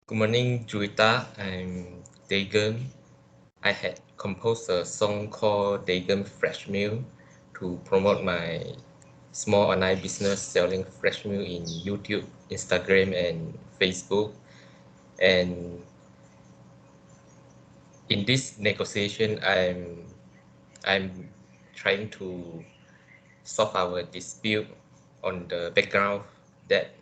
Good morning, Juita. I'm Dagan. I had composed a song called Dagan Fresh Meal to promote my small online business selling fresh meal in YouTube, Instagram, and Facebook. And in this negotiation, I'm trying to solve our dispute on the background that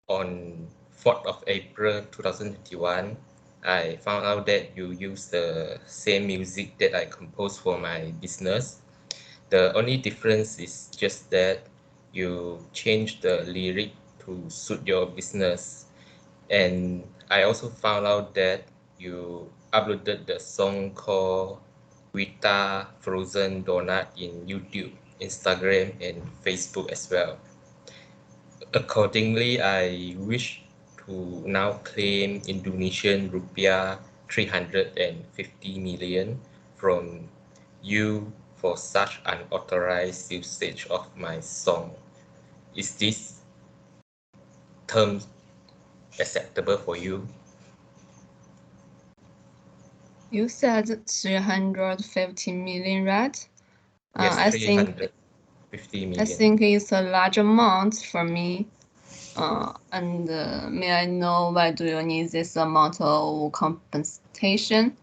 on 4th of April 2021, I found out that you use the same music that I composed for my business. The only difference is just that you change the lyric to suit your business. And I also found out that you uploaded the song called Vita Frozen Donut in YouTube, Instagram, and Facebook as well. Accordingly, I wish to now claim Indonesian rupiah 350 million from you for such unauthorized usage of my song. Is this term acceptable for you? You said 350 million, right? Yes, I think 350 million. it's a large amount for me. And may I know why do you need this amount of compensation?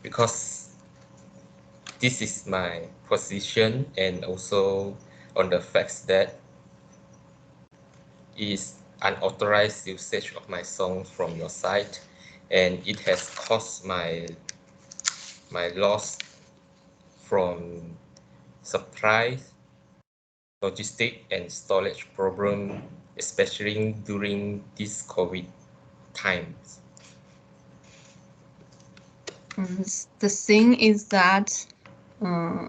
Because this is my position, and also on the facts that is unauthorized usage of my song from your site, and it has caused my loss from supply, logistic, and storage problem, especially during this COVID times. The thing is that I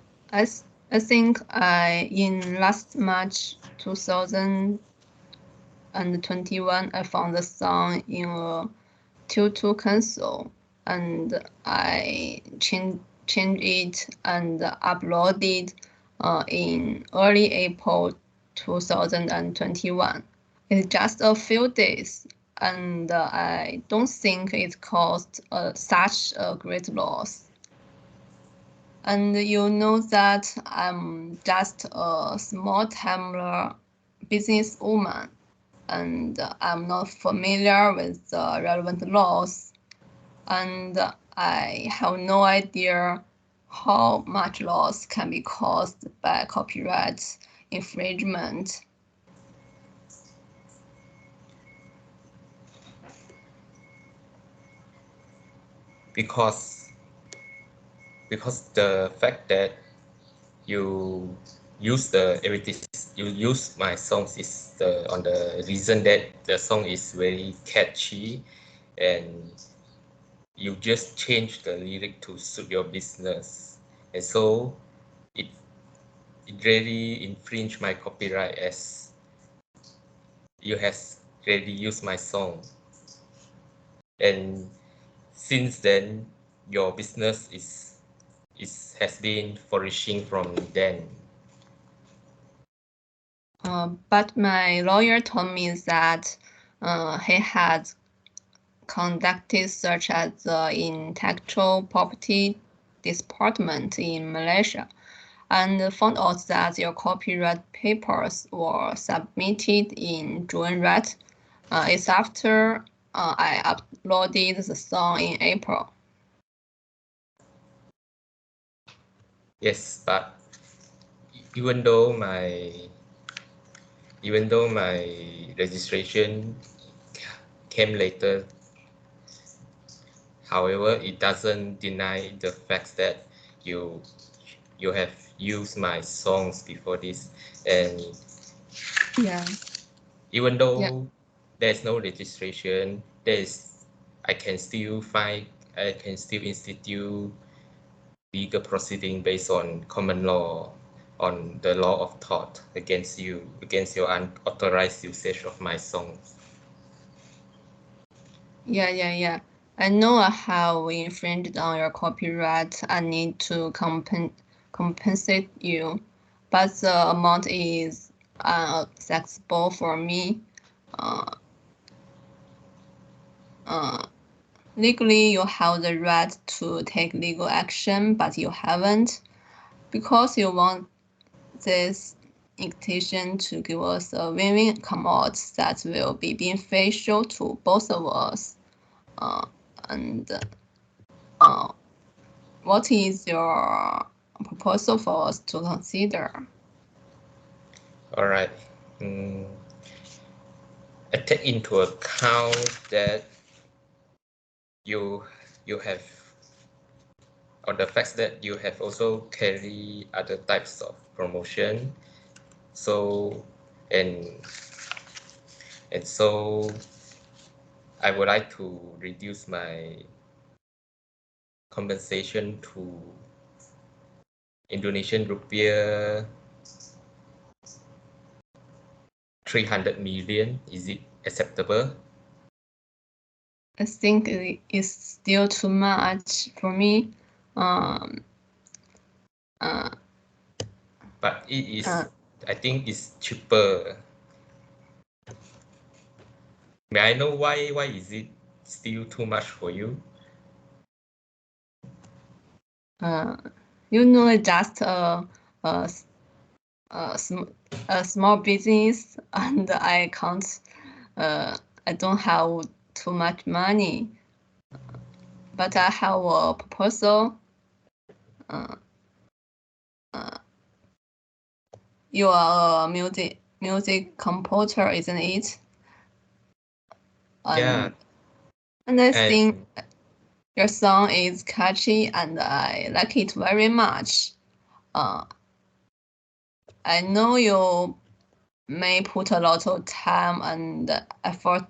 think in last March 2021 I found the song in a tutu console, and I changed it and uploaded in early April 2021. It's just a few days, and I don't think it caused such a great loss. And you know that I'm just a small-time businesswoman, and I'm not familiar with the relevant laws, and I have no idea how much loss can be caused by copyright infringement. Because the fact that you you use my songs is on the reason that the song is very catchy, and you just change the lyric to suit your business, and so it really infringe my copyright as you has already used my song. And since then your business has been flourishing from then. But my lawyer told me that he had conducted search at the intellectual property department in Malaysia and found out that your copyright papers were submitted in June, right? It's after I uploaded the song in April. Yes, but even though my registration came later, however, it doesn't deny the fact that you have used my songs before this. And Yeah. even Yeah. though there's no registration, I can still institute legal proceeding based on common law, on the law of tort against your unauthorized usage of my songs. Yeah. I know I have infringed on your copyright. I need to compensate you, but the amount is unacceptable for me. Uh, Legally, you have the right to take legal action, but you haven't because you want this invitation to give us a win-win come-out that will be beneficial to both of us. And what is your proposal for us to consider? All right. Mm, I take into account that you you have, or the fact that you have also carry other types of promotion. So and so I would like to reduce my compensation to Indonesian rupiah 300 million. Is it acceptable? I think it is still too much for me. Um, But it is, I think it's cheaper. May I know why is it still too much for you? just a, a small business, and I can't. I don't have too much money, but I have a proposal. You are a music composer, isn't it? Yeah, And I think and your song is catchy, and I like it very much. I know you may put a lot of time and effort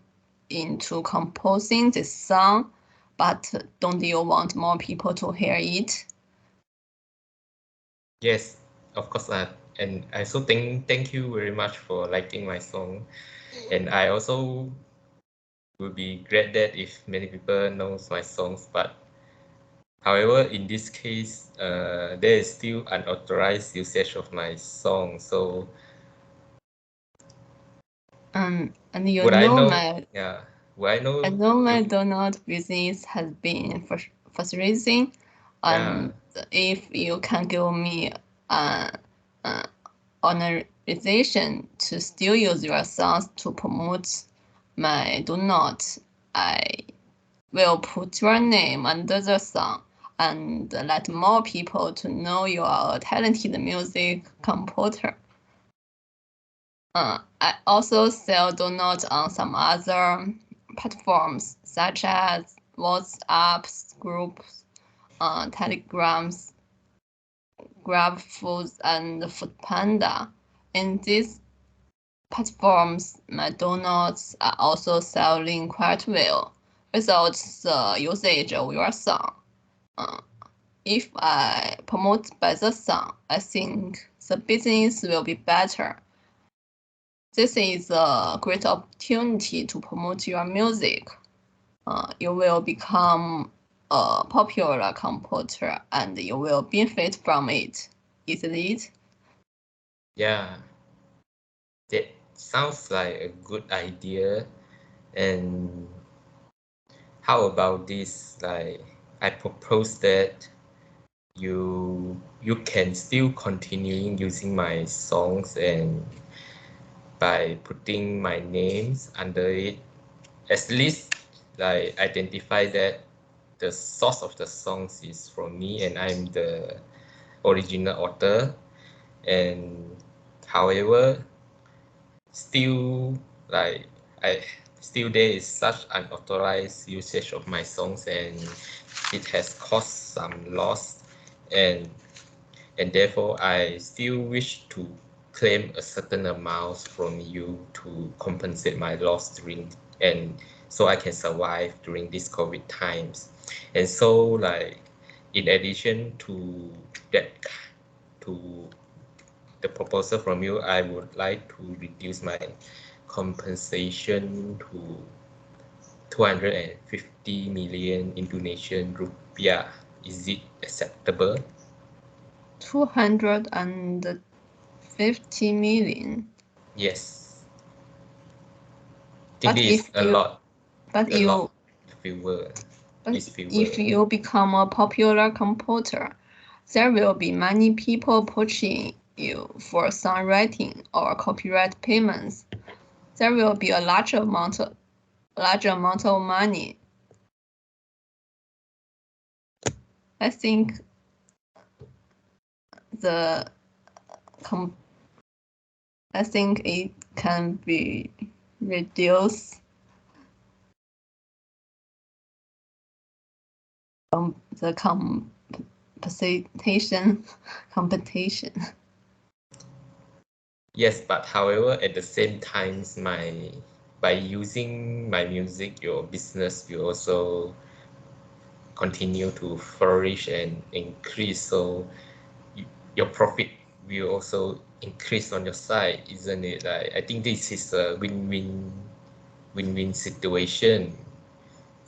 into composing this song, but don't you want more people to hear it? yes, of course. And I also thank you very much for liking my song. And I also will be glad that if many people knows my songs. But however, in this case, there is still unauthorized usage of my song. So And you would I know know? my Yeah, would I I know know my you? donut business has been frustrating, Yeah, and if you can give me an authorization to still use your songs to promote my donut, I will put your name under the song and let more people to know you are a talented music composer. I also sell donuts on some other platforms such as WhatsApp groups, Telegrams, GrabFoods, and Foodpanda. In these platforms, my donuts are also selling quite well without the usage of your song. If I promote by the song, I think the business will be better. This is a great opportunity to promote your music. You will become a popular composer and you will benefit from it, isn't it? yeah, that sounds like a good idea. And how about this? Like, I propose that you can still continuing using my songs, and by putting my names under it, at least like identify that the source of the songs is from me and I'm the original author. And however, still, like, I still there is such unauthorized usage of my songs, and it has caused some loss. and therefore I still wish to claim a certain amount from you to compensate my loss during, and so I can survive during these COVID times. And so, like, in addition to that, to the proposal from you, I would like to reduce my compensation to 250 million Indonesian rupiah. Is it acceptable? 250 million. Yes, I think But this if is you, but a lot you, fewer, but is if fewer. you become a popular composer, there will be many people approaching you for songwriting or copyright payments. There will be a large amount of money. I think the com- I think it can be reduced the competition. Yes, but however, at the same time, by using my music, your business will also continue to flourish and increase. So you, your profit will also increase on your side, isn't it? Like, I think this is a win-win situation.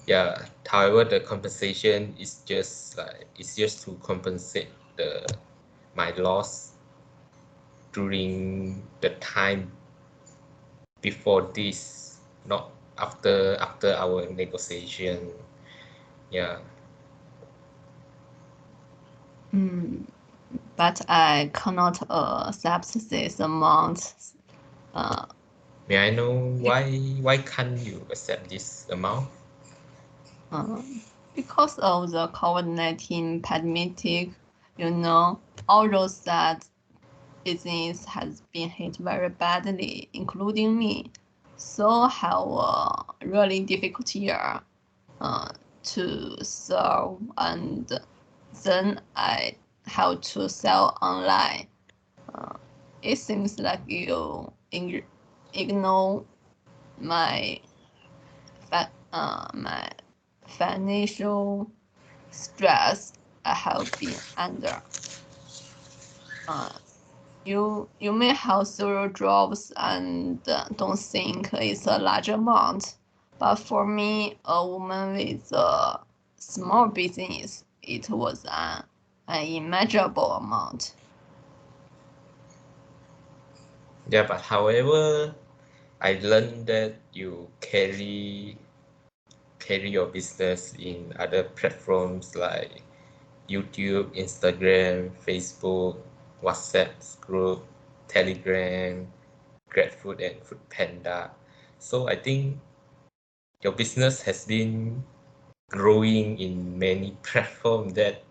Yeah. However, the compensation is just like it's just to compensate the my loss during the time before this, not after our negotiation. Yeah. Mm, but I cannot accept this amount. Uh, May I know be- why can't you accept this amount? because of the COVID-19 pandemic, although that business has been hit very badly, including me. So have a really difficult year uh, to sell, and then I have to sell online. It seems like you ignore my my financial stress I have been under. Uh, you may have several jobs and don't think it's a large amount, but for me, a woman with a small business, it was an immeasurable amount. Yeah, but however, I learned that you carry your business in other platforms like YouTube, Instagram, Facebook, WhatsApp group, Telegram, GrabFood, and Foodpanda. So I think your business has been growing in many platforms that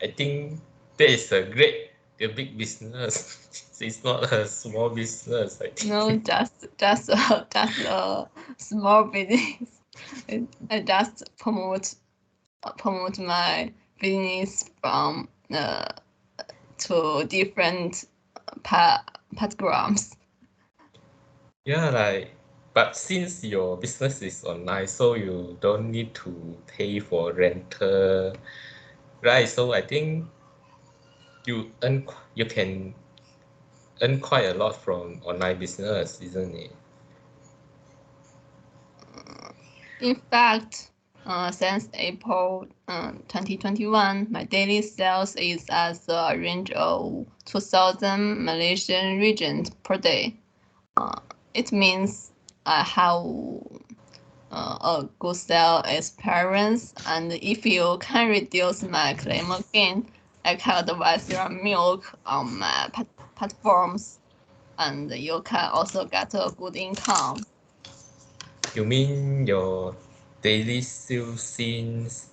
I think that is a big business. It's not a small business, I No, think. just a small business. I just promote my business from to different programs. Yeah, like, but since your business is online, so you don't need to pay for rental, right? So I think you can earn quite a lot from online business, isn't it? In fact, since April 2021, my daily sales is at the range of 2,000 Malaysian ringgit per day. It means I have a good sale experience, and if you can reduce my claim again, I can advise your milk on my platforms, and you can also get a good income. You mean your daily sales since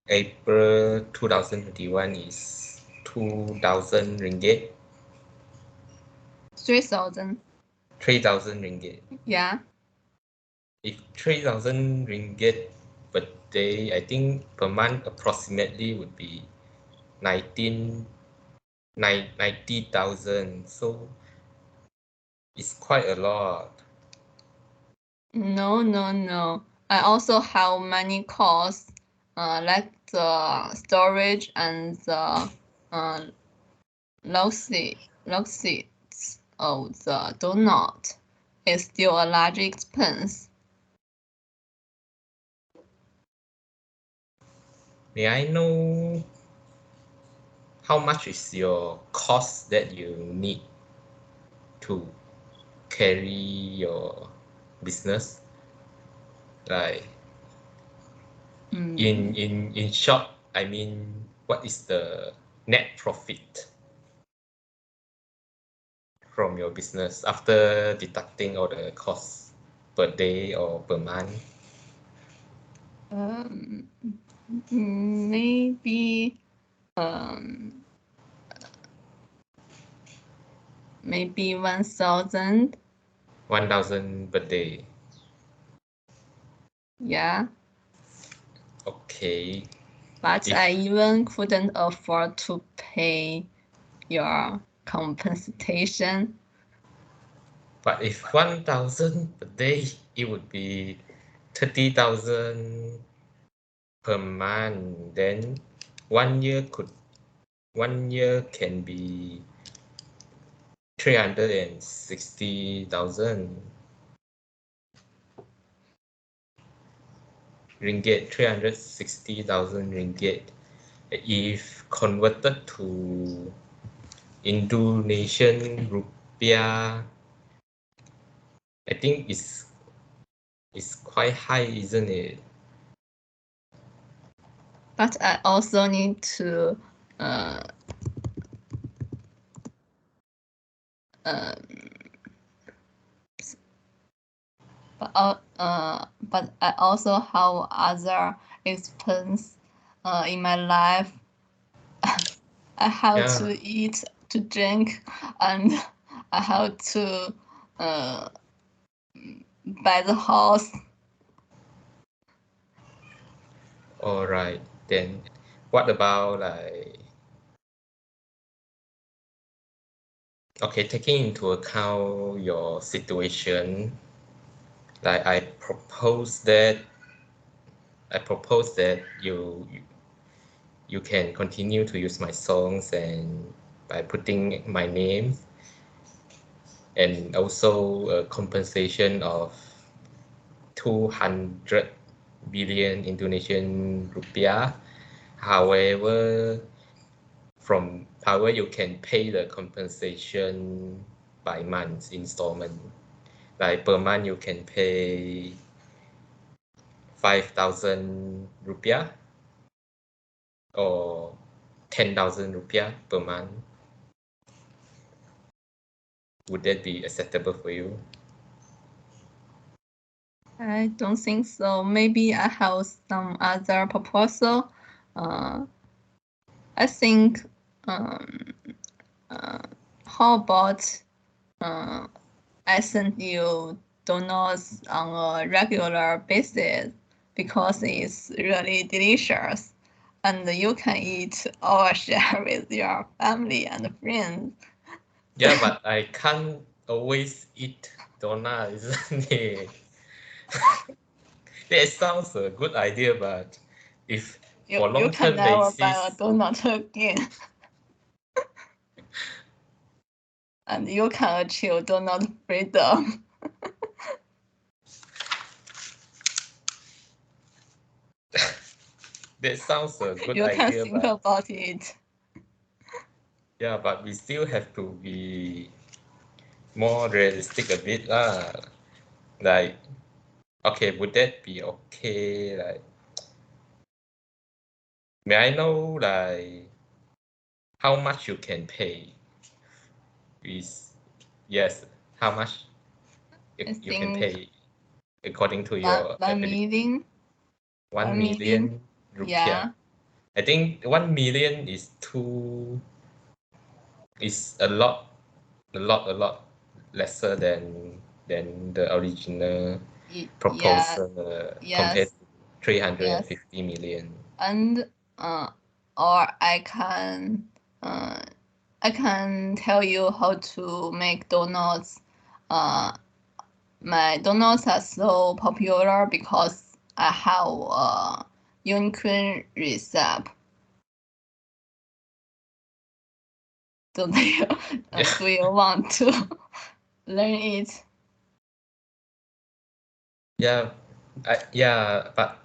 April 2021 is 2,000 ringgit, 3,000, 3,000 ringgit. yeah. If 3,000 ringgit per day, I think per month approximately would be 19 90,000. So it's quite a lot. No, no, no. I also have many costs, like the storage and the uh, logistics of the donut. It's still a large expense. May I know how much is your cost that you need to? carry your business? Like in short, I mean, what is the net profit from your business after deducting all the costs per day or per month? Maybe maybe 1,000. 1,000 per day. Yeah. Okay. But I even couldn't afford to pay your compensation. But if 1,000 per day, it would be 30,000 per month. Then 1 year can be 360,000 ringgit, 360,000 ringgit. If converted to Indonesian rupiah, I think it's quite high, isn't it? But I also need to but I also have other expense in my life. I have Yeah. to eat, to drink, and I have to buy the house. All right. Then what about like, okay, taking into account your situation, like I propose that you can continue to use my songs and by putting my name and also a compensation of 200 billion Indonesian rupiah. However, you can pay the compensation by months installment. Like per month, you can pay 5,000 rupiah or 10,000 rupiah per month. Would that be acceptable for you? I don't think so. Maybe I have some other proposal. I think how about I send you donuts on a regular basis because it's really delicious, and you can eat or share with your family and friends. Yeah, but I can't always eat donut, isn't it? That sounds a good idea, but if for You can long-term never buy a basis, donut again, and you can achieve donut freedom. that sounds a good You can idea, think but about it. yeah, but we still have to be more realistic a bit lah. Like, okay, would that be okay? Like, may I know like how much you can pay? Is yes, how much I you can think pay according to one, your 1 million, ability? One 1 million. million rupiah. Yeah, I think 1 million is a lot lesser than the original yeah, proposal compared yes, to 350 yes. million. And or uh, I can tell you how to make donuts. Uh, my donuts are so popular because I have a unicorn recipe. Do you, Yeah, do you want to learn it? yeah, but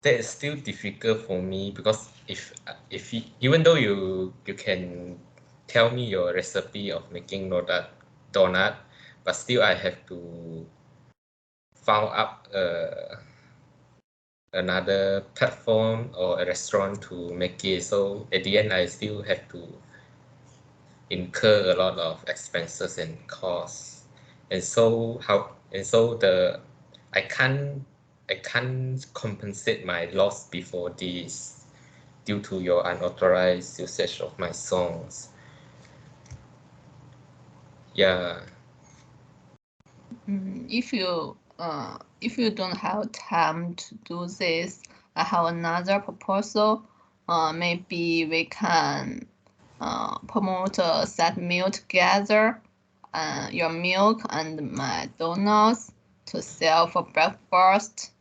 that is still difficult for me because even though you can tell me your recipe of making donut, but still I have to found up another platform or a restaurant to make it. So at the end, I still have to incur a lot of expenses and costs. And so I can't I can't compensate my loss before this due to your unauthorized usage of my songs. Yeah, If you don't have time to do this, I have another proposal. Maybe we can promote a set meal together. Your milk and my donuts to sell for breakfast.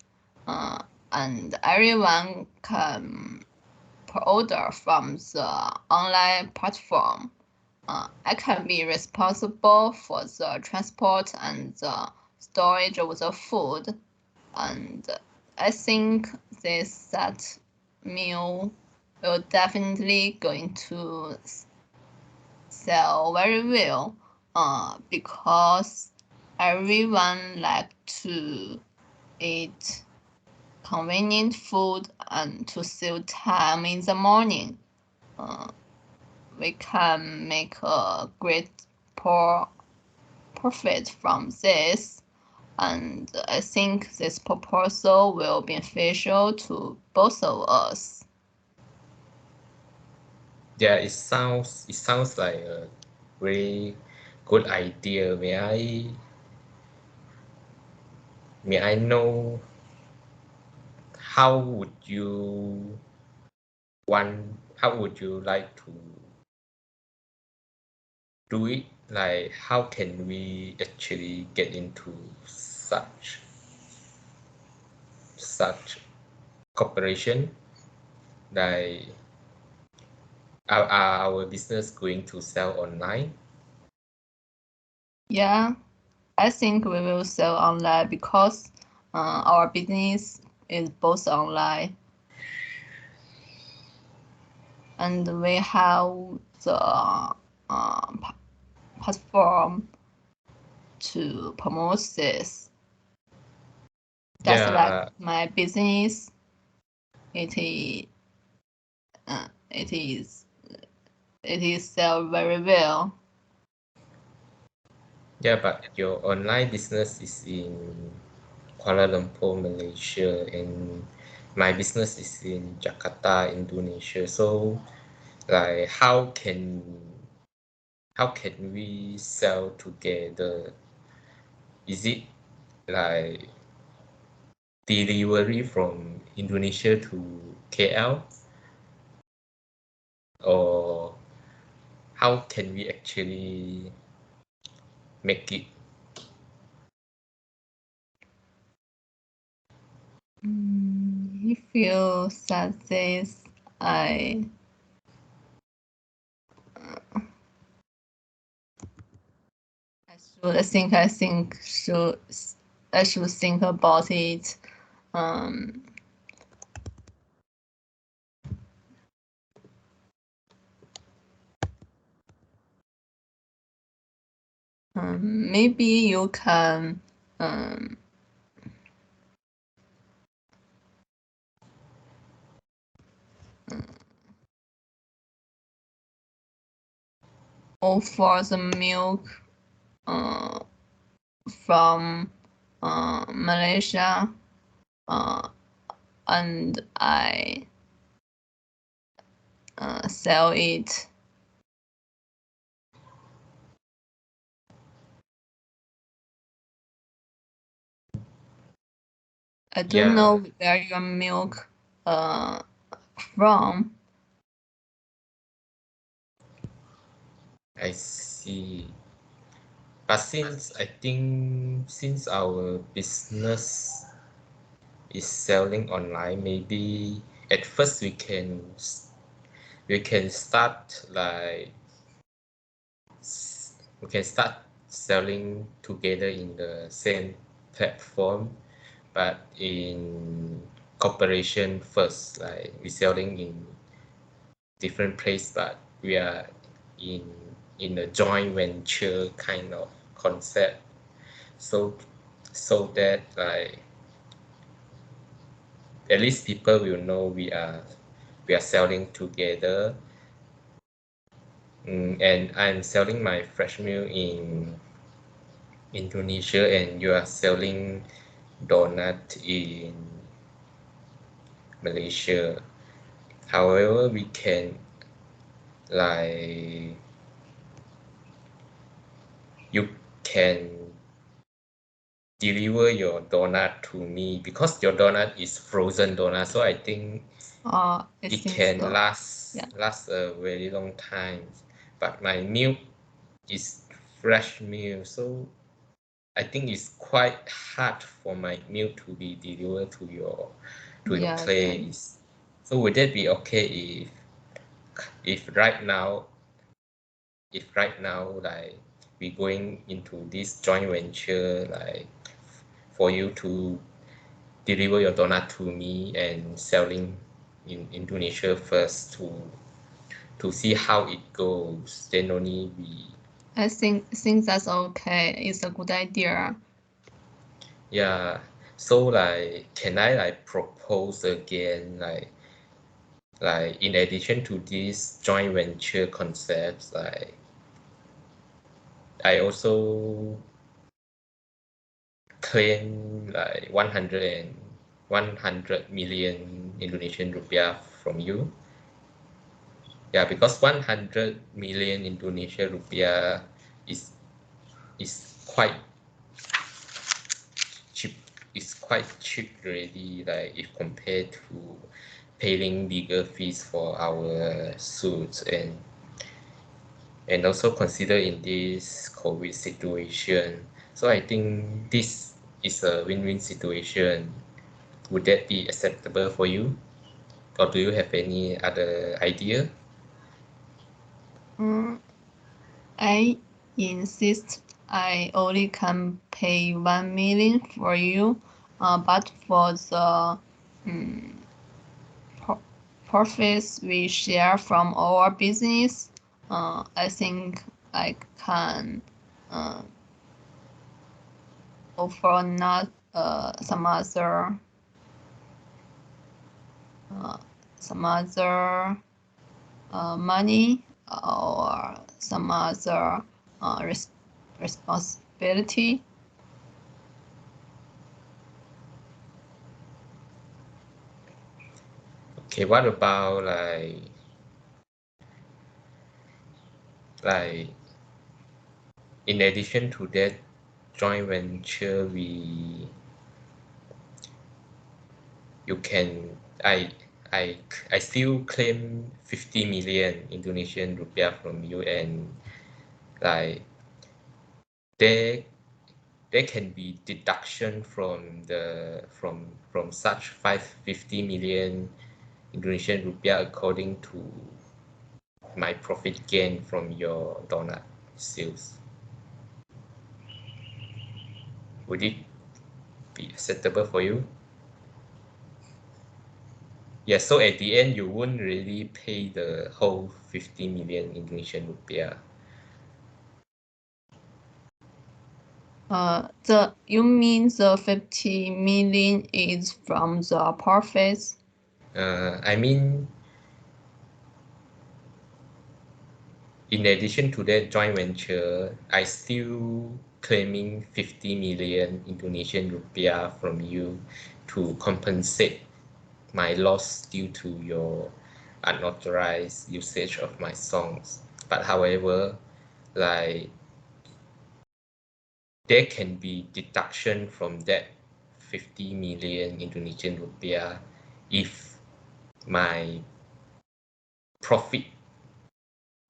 And everyone can order from the online platform. I can be responsible for the transport and the storage of the food. And I think this set meal will definitely going to sell very well. Because everyone like to eat convenient food and to save time in the morning. We can make a great profit from this. And I think this proposal will be beneficial to both of us. yeah, it sounds like a very good idea. May I know how would you how would you like to do it? Like, how can we actually get into such cooperation? Like, are our business going to sell online? Yeah, I think we will sell online because our business is both online, and we have the platform to promote this. Just like Yeah, my business, it is uh, it is it is sell very well. yeah, but your online business is in Kuala Lumpur, Malaysia, and my business is in Jakarta, Indonesia. So, like, how can we sell together? Is it like delivery from Indonesia to KL, or how can we actually make it? If you said this, I I think should I should think about it. Um, Maybe you can um, offer the milk uh, from Malaysia, uh, and I sell it. I don't Yeah, know where your milk uh, from. I see. But since our business is selling online, maybe at first we can start like we can start selling together in the same platform, but in cooperation first. Like, we selling in different place, but we are in in a joint venture kind of concept. so so that like at least people will know we are selling together. And I'm selling my fresh meal in Indonesia, and you are selling donut in Malaysia. However, we can like you can deliver your donut to me because your donut is frozen donut, so I think I it think can so. last Yeah. last a very long time. But my milk is fresh milk, so I think it's quite hard for my milk to be delivered to your Yes. place. So would that be okay if right now like we going into this joint venture, like for you to deliver your donut to me and selling in Indonesia first to see how it goes, then only we I think that's okay. It's a good idea. yeah. So like can I like propose again, like in addition to these joint venture concepts, like I also claim like 100 million Indonesian rupiah from you. Yeah, because 100 million Indonesian rupiah is is quite cheap. It's quite cheap already, like if compared to paying bigger fees for our suits, and also consider in this COVID situation. So I think this is a win-win situation. Would that be acceptable for you? Or do you have any other idea? Mm, I insist I only can pay 1 million for you, but for the profits we share from our business, I think I can uh, offer not uh, some other money or some other responsibility. Okay, what about like in addition to that joint venture, you can I still claim 50 million Indonesian rupiah from you, and like there there can be deduction from from such 550 million Indonesian rupiah according to my profit gain from your donut sales. Would it be acceptable for you? Yes, so at the end you won't really pay the whole 50 million Indonesian rupiah. The you mean the 50 million is from the profits? I mean, in addition to that joint venture, I still claiming 50 million Indonesian rupiah from you to compensate my loss due to your unauthorized usage of my songs. But however, like there can be deduction from that 50 million Indonesian rupiah if my profit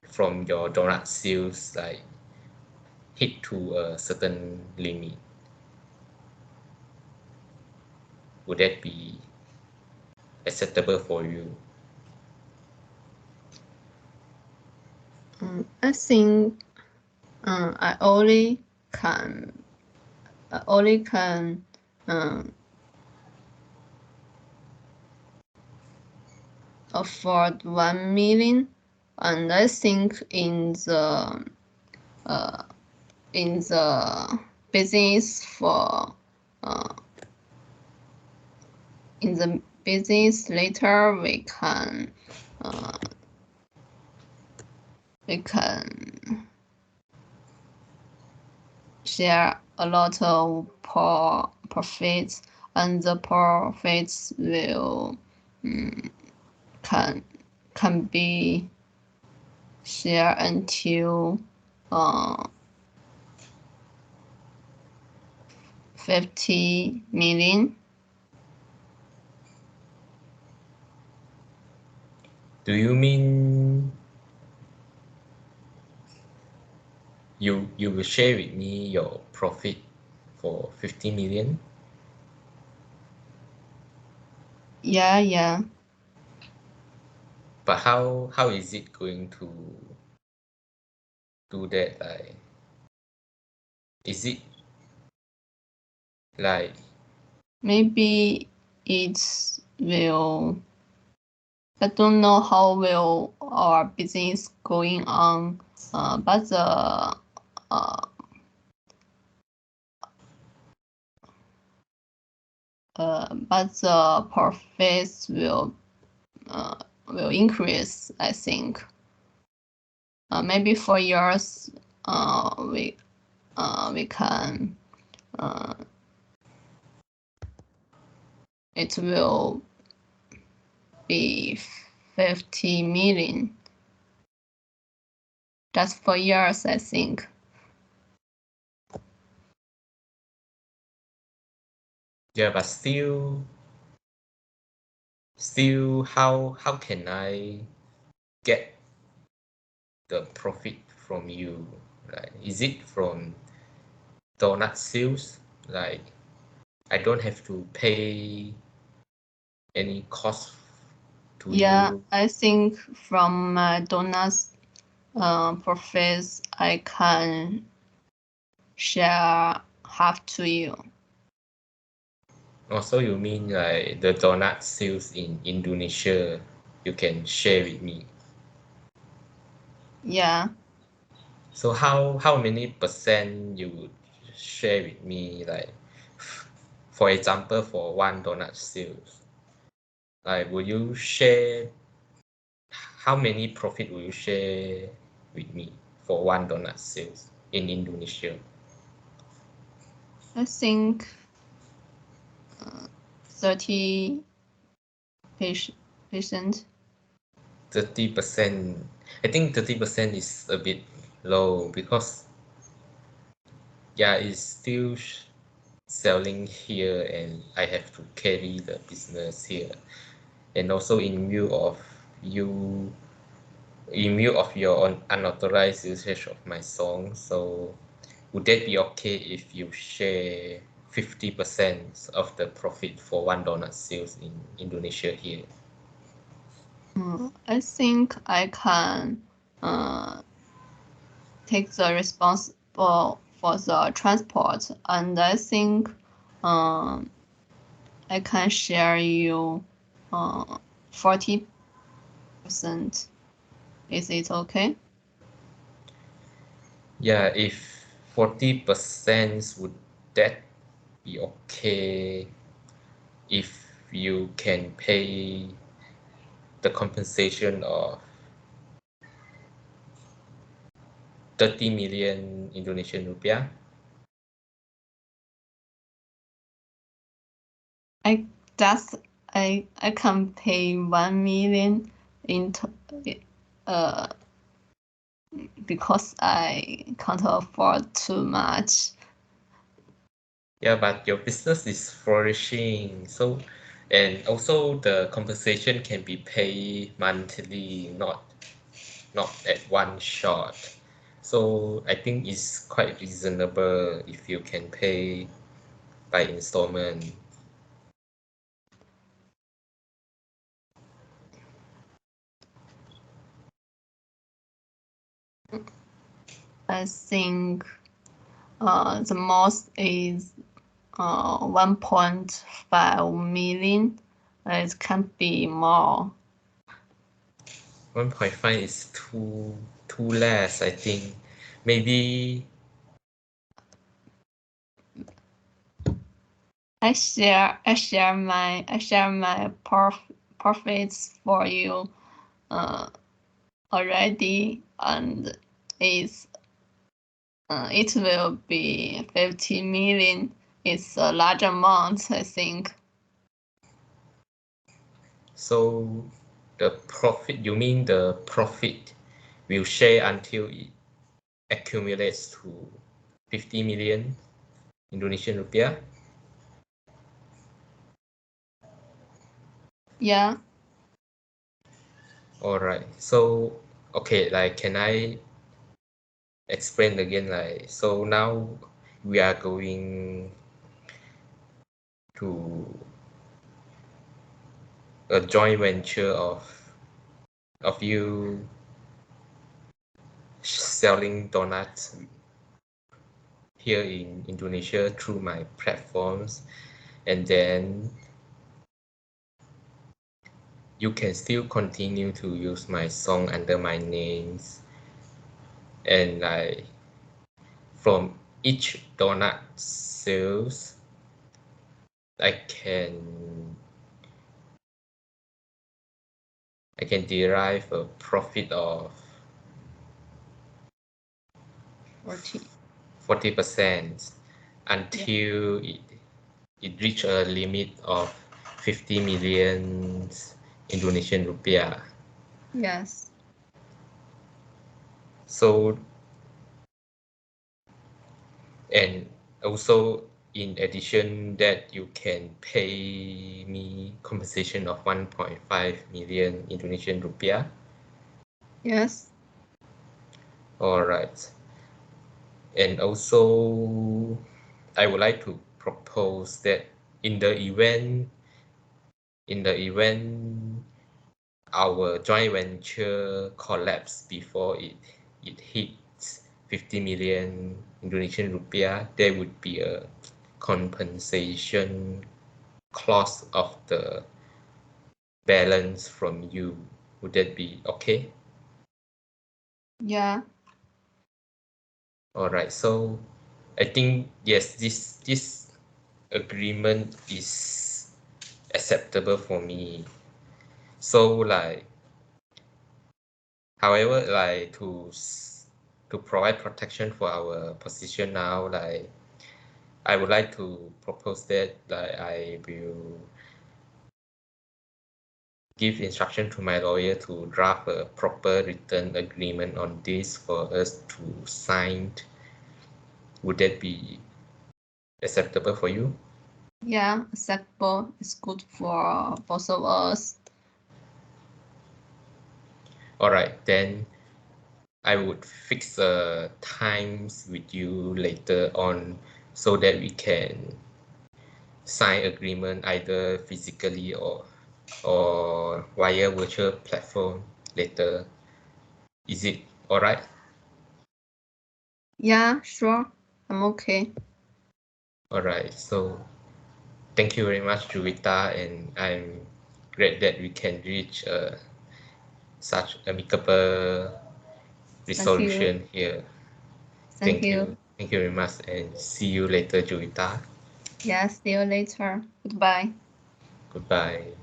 from your donut sales like hit to a certain limit. Would that be acceptable for you? I think can I only can um, afford 1 million, and I think uh, in the business for in the business later we can share a lot of profits, and the profits will can be shared until 50 million. Do you mean you will share with me your profit for 50 million? Yeah. But how is it going to do that? Like, is it like Maybe it will. I don't know how will our business going on, but the profits will increase, I think. Maybe for years, we can it will be 50 million. That's for years, I think. yeah, but still how can I get the profit from you? Like, is it from donut sales? Like, I don't have to pay any cost to Yeah, you. I think from my donuts profits, I can share half to you. Also, you mean like the donut sales in Indonesia, you can share with me. Yeah, So how many percent you would share with me? Like, for example, for one donut sales, like will you share how many profit will you share with me for one donut sales in Indonesia? I think 30 percent. 30%. I think 30% is a bit low because yeah, it's still selling here and I have to carry the business here. And also you in view of your unauthorized usage of my song, so would that be okay if you share 50% of the profit for one donut sales in Indonesia here? I think I can take the responsible for the transport, and I think I can share you 40%. Is it okay? Yeah, if 40% would that be okay if you can pay the compensation of 30 million Indonesian rupiah? I just I can pay 1 million into uh because I can't afford too much. Yeah, but your business is flourishing. So, and also the compensation can be paid monthly, not at one shot. So I think it's quite reasonable if you can pay by installment. I think the most is 1.5 million. It can't be more. 1.5 is too less, I think. Maybe I share my profits for you uh, already, and it's it will be 50 million. It's a large amount, I think. So the profit, you mean the profit will share until it accumulates to 50 million Indonesian rupiah? Yeah. All right. So, okay, like, can I explain again? Like, so now we are going to a joint venture of you selling donuts here in Indonesia through my platforms, and then you can still continue to use my song under my names, and like from each donut sales I can derive a profit of 40. 40% Yeah. until it reach a limit of 50 million Indonesian rupiah. Yes. So, and also in addition that you can pay me compensation of 1.5 million Indonesian rupiah. Yes. All right. And also I would like to propose that in the event our joint venture collapse before it hits 50 million Indonesian rupiah, there would be a compensation clause of the balance from you. Would that be okay? Yeah. All right. So I think yes, this agreement is acceptable for me. So like, however, like to provide protection for our position now, like I would like to propose that like I will give instruction to my lawyer to draft a proper written agreement on this for us to sign. Would that be acceptable for you? Yeah. Acceptable. It's good for both of us. All right, then I would fix times with you later on so that we can sign agreement either physically or via virtual platform later. Is it all right? Yeah, sure. I'm okay. All right. So thank you very much, Juwita, and I'm glad that we can reach such amicable Thank you. resolution here. Thank you. Thank you very much, and see you later, Juwita. Yeah, see you later. Goodbye. Goodbye.